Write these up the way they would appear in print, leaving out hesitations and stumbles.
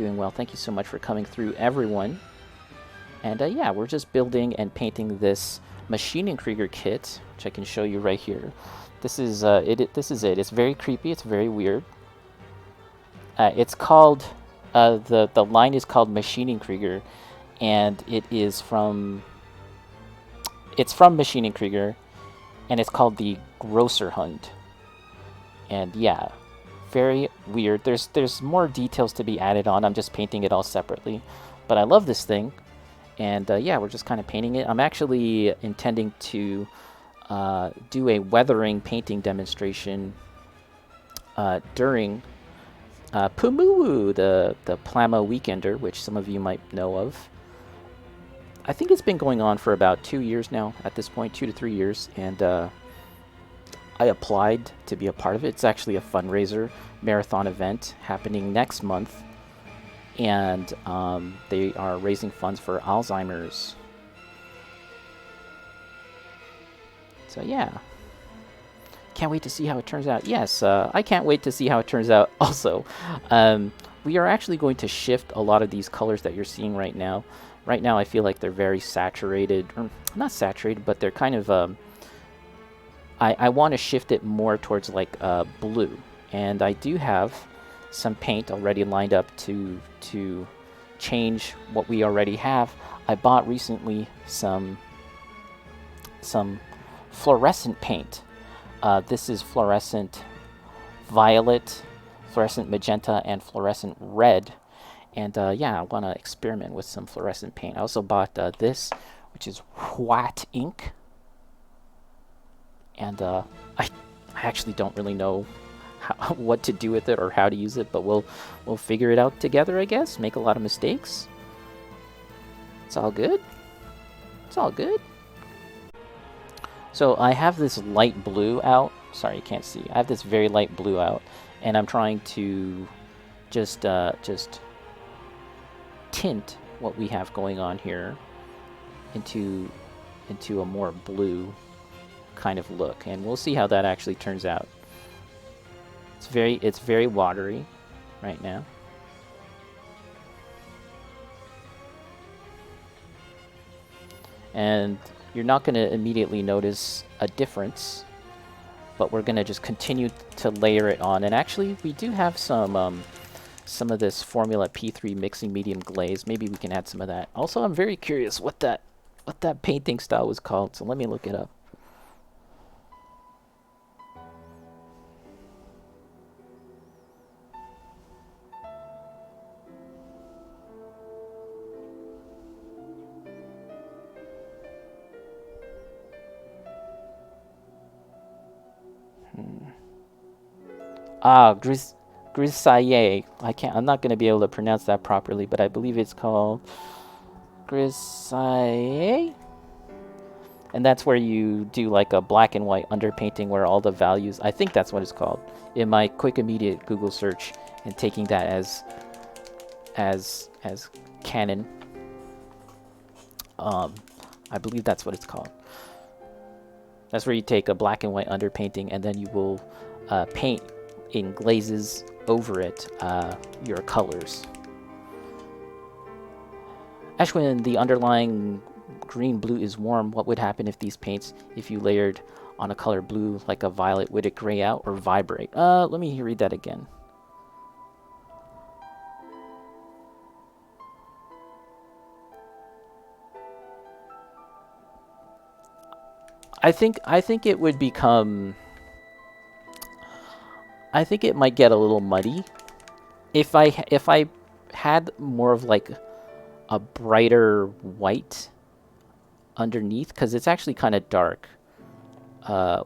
doing well. Thank you so much for coming through, everyone. And yeah, we're just building and painting this Maschinen Krieger kit, which I can show you right here. This is it. This is it. It's very creepy. It's very weird. It's called the line is called Maschinen Krieger, and it's from Maschinen Krieger, and it's called the Grosser Hund. And yeah, very weird. There's more details to be added on. I'm just painting it all separately, but I love this thing, and yeah, we're just kind of painting it. I'm actually intending to do a weathering painting demonstration during Pumuwu, the Plamo Weekender, which some of you might know of. I think it's been going on for about 2 years now at this point, 2 to 3 years, and I applied to be a part of it. It's actually a fundraiser marathon event happening next month, and they are raising funds for Alzheimer's. So yeah, can't wait to see how it turns out. Yes, I can't wait to see how it turns out also. We are actually going to shift a lot of these colors that you're seeing right now. Right now I feel like they're very saturated, or not saturated, but they're kind of I want to shift it more towards like blue, and I do have some paint already lined up to change what we already have. I bought recently some fluorescent paint. This is fluorescent violet, fluorescent magenta, and fluorescent red. And yeah, I want to experiment with some fluorescent paint. I also bought this, which is white ink. And I actually don't really know what to do with it or how to use it, but we'll figure it out together, I guess. Make a lot of mistakes. It's all good. It's all good. So I have this light blue out. Sorry, you can't see. I have this very light blue out, and I'm trying to just tint what we have going on here into a more blue kind of look, and we'll see how that actually turns out. It's very watery right now. And you're not going to immediately notice a difference, but we're going to just continue to layer it on. And actually, we do have some of this Formula P3 mixing medium glaze. Maybe we can add some of that. Also, I'm very curious what that painting style was called, so let me look it up. Grisaille. I'm not going to be able to pronounce that properly, but I believe it's called Grisaille. And that's where you do like a black and white underpainting where all the values, I think that's what it's called. In my quick immediate Google search and taking that as canon, I believe that's what it's called. That's where you take a black and white underpainting and then you will paint in glazes over it your colors. Ashwin, the underlying green-blue is warm. What would happen if these paints, if you layered on a color blue like a violet, would it gray out or vibrate? Let me read that again. I think it would become... I think it might get a little muddy if I had more of like a brighter white underneath, because it's actually kind of dark,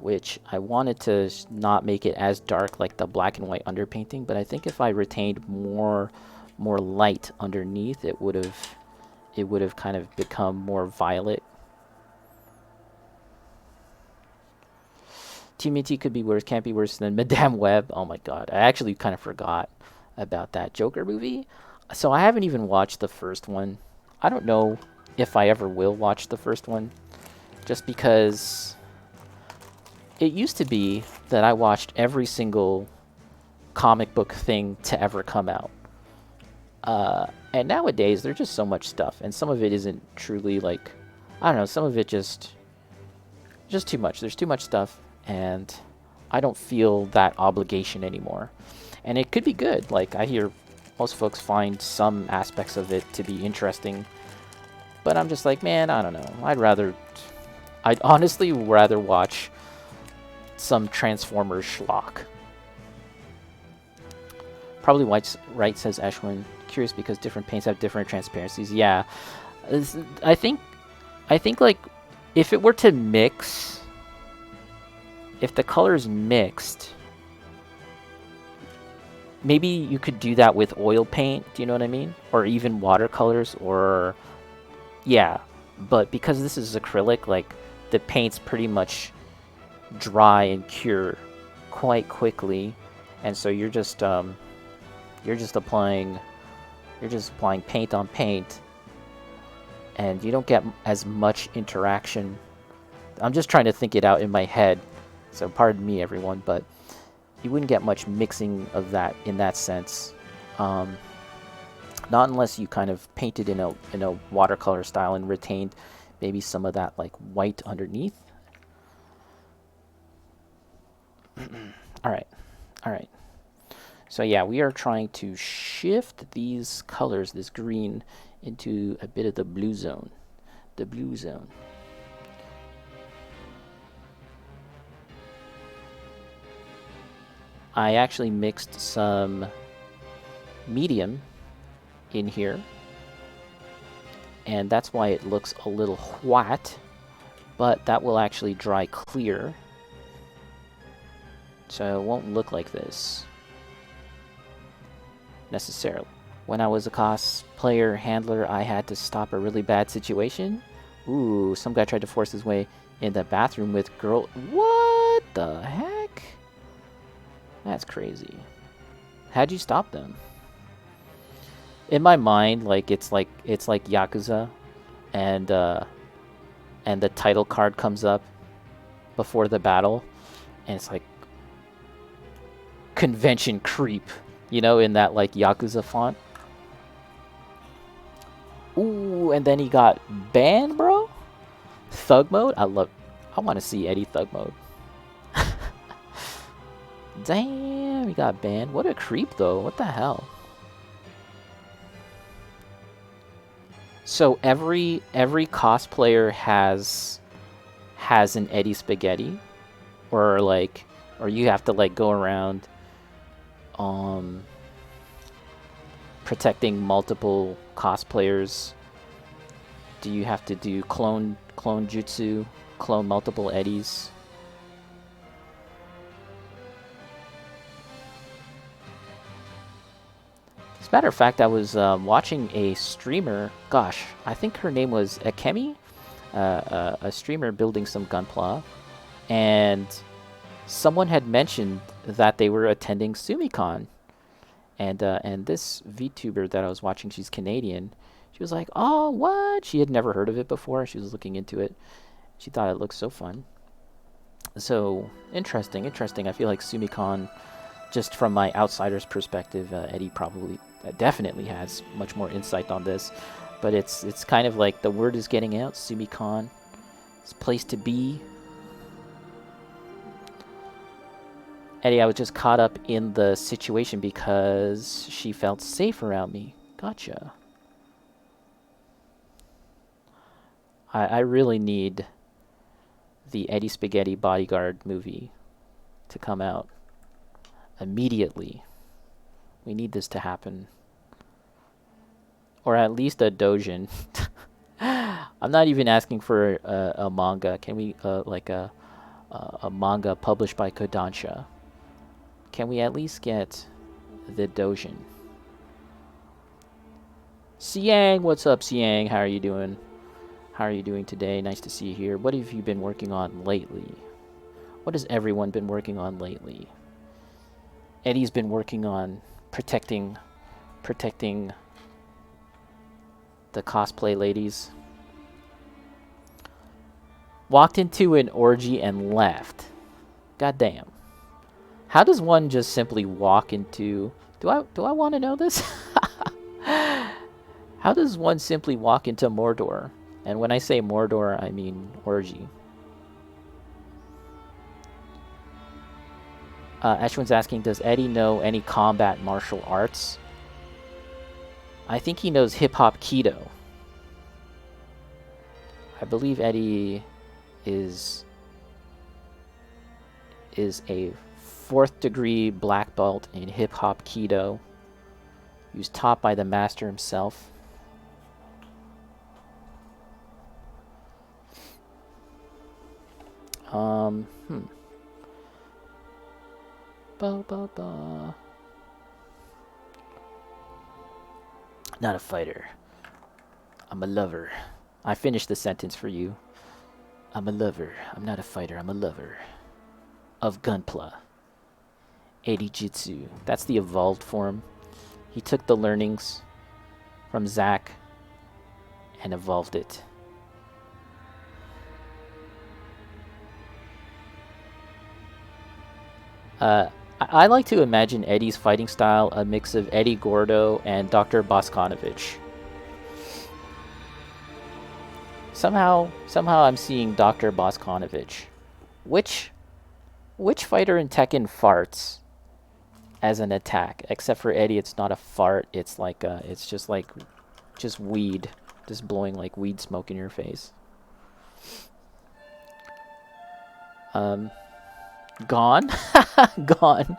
which I wanted to not make it as dark like the black and white underpainting, but I think if I retained more light underneath, it would have kind of become more violet. TMNT could be worse, can't be worse than Madame Web. Oh my god, I actually kind of forgot about that Joker movie. So I haven't even watched the first one. I don't know if I ever will watch the first one, just because it used to be that I watched every single comic book thing to ever come out. And nowadays, there's just so much stuff, and some of it isn't truly like, I don't know, some of it just too much. There's too much stuff, and I don't feel that obligation anymore. And it could be good. Like, I hear most folks find some aspects of it to be interesting, but I'm just like, man, I don't know. I'd honestly rather watch some Transformers schlock. Probably right, says Ashwin. Curious because different paints have different transparencies. Yeah, I think like if it were to mix, if the colors mixed, maybe you could do that with oil paint. Do you know what I mean? Or even watercolors, or yeah. But because this is acrylic, like the paint's pretty much dry and cure quite quickly, and so you're just applying paint on paint, and you don't get as much interaction. I'm just trying to think it out in my head, so pardon me everyone, but you wouldn't get much mixing of that in that sense. Not unless you kind of painted in a watercolor style and retained maybe some of that like white underneath. All right. So yeah, we are trying to shift these colors, this green, into a bit of the blue zone. The blue zone. I actually mixed some medium in here, and that's why it looks a little white, but that will actually dry clear, so it won't look like this necessarily. When I was a cosplayer handler, I had to stop a really bad situation. Ooh, some guy tried to force his way in the bathroom with girl. What the heck? That's crazy. How'd you stop them? In my mind, like it's like Yakuza, and the title card comes up before the battle, and it's like convention creep, you know, in that like Yakuza font. Ooh, and then he got banned, bro. Thug mode? I want to see Eddie thug mode. Damn, he got banned. What a creep, though. What the hell? So every cosplayer has an Eddie Spaghetti, or you have to like go around protecting multiple cosplayers. Do you have to do clone jutsu, clone multiple Eddies? As a matter of fact, I was watching a streamer. Gosh, I think her name was Akemi, a streamer building some Gunpla, and someone had mentioned that they were attending SumiCon, and this VTuber that I was watching, she's Canadian. She was like, "Oh, what?" She had never heard of it before. She was looking into it. She thought it looked so fun. So interesting. I feel like SumiCon, just from my outsider's perspective, Eddie probably definitely has much more insight on this. But it's kind of like the word is getting out. SumiCon, it's a place to be. Eddie, I was just caught up in the situation because she felt safe around me. Gotcha. I really need the Eddie Spaghetti Bodyguard movie to come out immediately. We need this to happen. Or at least a doujin. I'm not even asking for a manga. Can we, like a manga published by Kodansha? Can we at least get the doujin? Siang, what's up, Siang? How are you doing? How are you doing today? Nice to see you here. What have you been working on lately? What has everyone been working on lately? Eddie's been working on protecting the cosplay ladies. Walked into an orgy and left. Goddamn. How does one just simply walk into... Do I want to know this? How does one simply walk into Mordor? And when I say Mordor, I mean orgy. Ashwin's asking, does Eddie know any combat martial arts? I think he knows hip-hop Keto. I believe Eddie is a 4th degree black belt in hip-hop Keto. He was taught by the master himself. Not a fighter. I'm a lover. I finished the sentence for you. I'm a lover. I'm not a fighter. I'm a lover. Of Gunpla. Eddie Jitsu. That's the evolved form. He took the learnings from Zack and evolved it. I like to imagine Eddie's fighting style a mix of Eddie Gordo and Dr. Boskonovich. Somehow I'm seeing Dr. Boskonovich. Which fighter in Tekken farts as an attack? Except for Eddie, it's not a fart. It's like it's just like weed, just blowing like weed smoke in your face. Gone? Gone.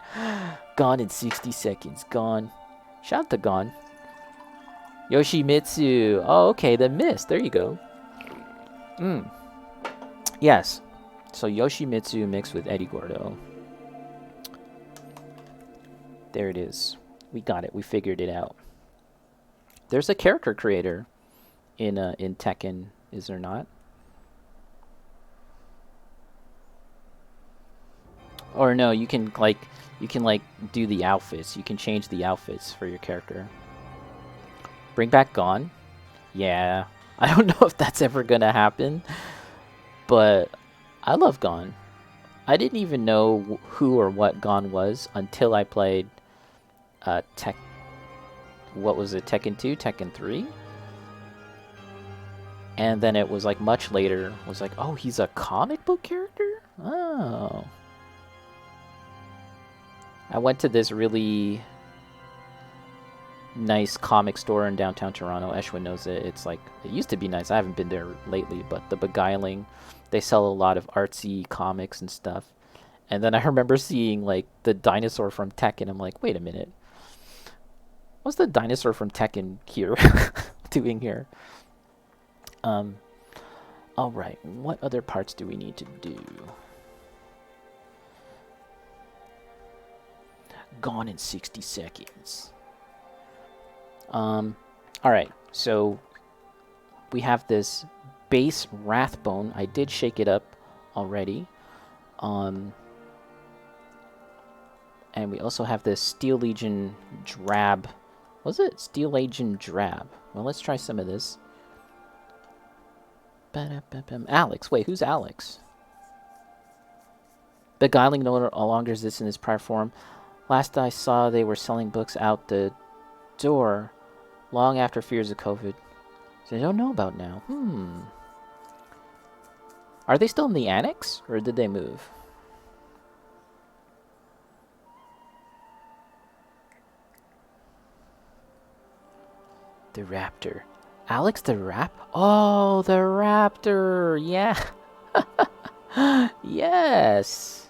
Gone in 60 seconds. Gone. Shout out to Gone. Yoshimitsu. Oh, okay, the mist. There you go. Yes. So Yoshimitsu mixed with Eddie Gordo. There it is. We got it. We figured it out. There's a character creator in Tekken, is there not? Or no, you can do the outfits. You can change the outfits for your character. Bring back Gon? Yeah. I don't know if that's ever gonna happen, but I love Gon. I didn't even know who or what Gon was until I played what was it, Tekken 2, Tekken 3? And then it was like much later, was like, oh, he's a comic book character? Oh. I went to this really nice comic store in downtown Toronto. Eshwin knows it. It's like, it used to be nice. I haven't been there lately, but the Beguiling, they sell a lot of artsy comics and stuff. And then I remember seeing like the dinosaur from Tekken. I'm like, wait a minute. What's the dinosaur from Tekken here doing here? Alright, what other parts do we need to do? Gone in 60 seconds. Alright, so we have this base Wrathbone. I did shake it up already. And we also have this Steel Legion Drab. Was it? Steel Legion Drab. Well, let's try some of this. Alex. Wait, who's Alex? Beguiling no longer exists in its prior form. Last I saw, they were selling books out the door long after fears of COVID. So I don't know about now. Are they still in the annex, or did they move? The Raptor. Alex the Oh, the Raptor! Yeah! Yes!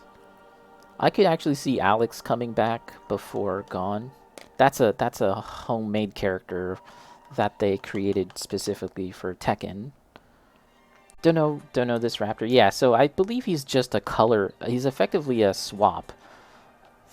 I could actually see Alex coming back before Gon. That's a homemade character that they created specifically for Tekken. Don't know this Raptor. Yeah, so I believe he's just a color. He's effectively a swap.